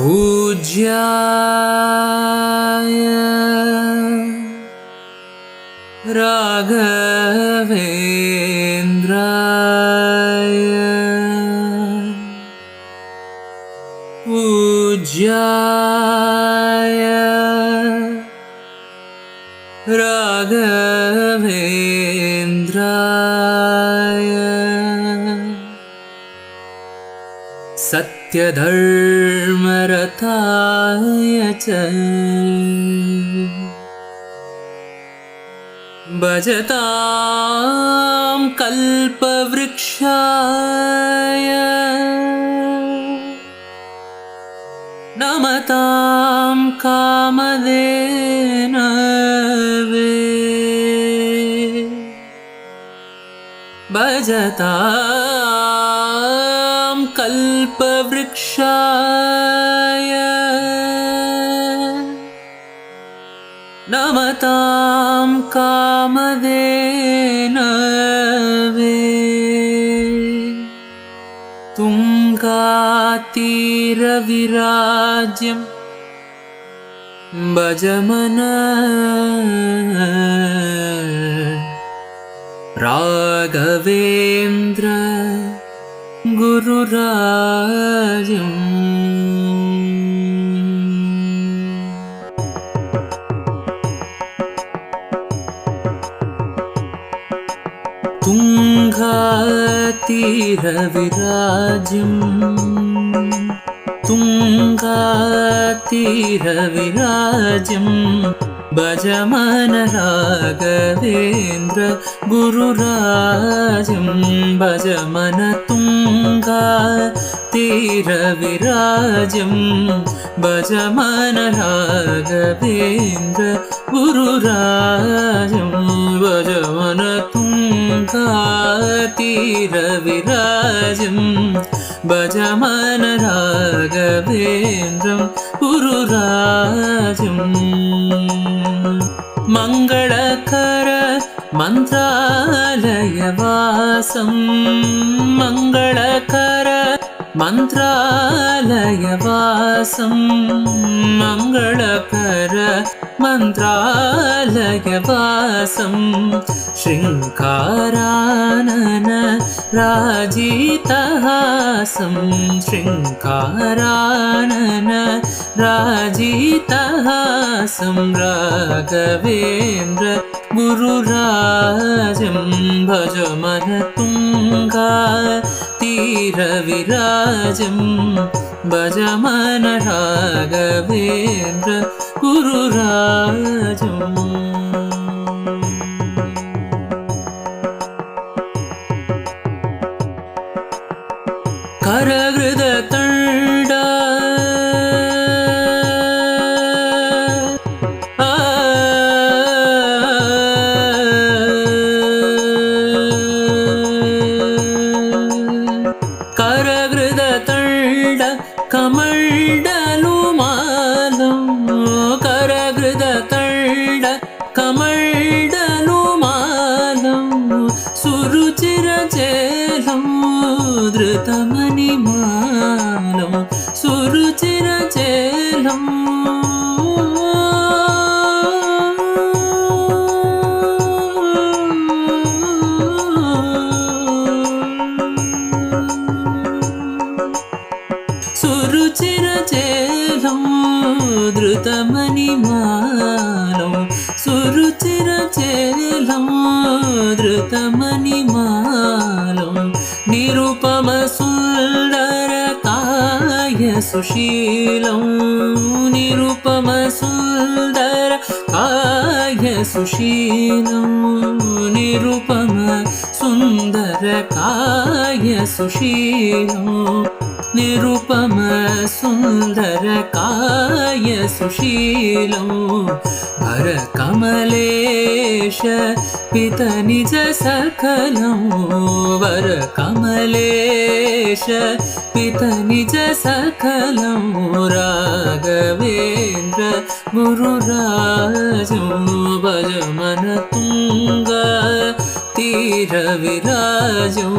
पूज्याय राघवेन्द्राय पूज्याय राघवेन्द्राय सत्यधर्मरताय च भजतां कल्पवृक्षाय नमतां कामधेनवे भजतां कल्पवृक्षाय नमतां कामधेनवे तुङ्गातीरविराज्यं भजमन राघवेन्द्र गुरुराजम् तुङ्गातीरविराज्यं तुङ्गातीरविराज्यं भजमन राघवेन्द्र गुरुराजं भजमन तुङ्गातीरविराज्यं भजमन राघवेन्द्र गुरुराजं भजमन तुङ्गातीरविराजं भजमन राघवेन्द्रं गुरुराजम् मङ्गलकर मन्त्रालयवासं मङ्गलकर मन्त्रालयवासं मङ्गलकर मन्त्रालयवासं शृङ्गारानन राजितहासं शृङ्गारानन राजितहासं राघवेन्द्र गुरुराजं भजमन तुङ्गातीरविराजं भजमन राघवेन्द्र गुरुराजम् करहृदतण्ड करहृदतण्ड कमण्डलुमालं करहृदतण्ड कमण्डलुमालं सुरुचिरचेलं धृतमणिमालं सुरुचिरचेलं सुरुचिरचेलं धृतमणिमालं सुरुचिरचेलं धृतमणिमालं निरुपमसुन्दरकाय सुशीलं निरुपमसुन्दरकाय सुशीलं निरुपमसुन्दरकाय सुशीलं निरुपमसुन्दरकाय सुशीलं वरकमलेश पितनिज सकलं वरकमलेश पितनिज सकलं राघवेन्द्र गुरुराजं भजमन तुङ्गातीरविराजं तीरविराजो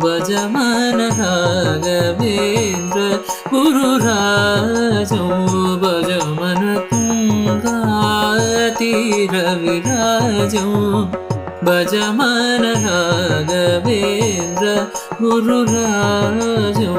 भजमन राघवेन्द्र गुरुराजो भजमन तुंगा तीरविराजो भजमन राघवेन्द्र गुरुराजो।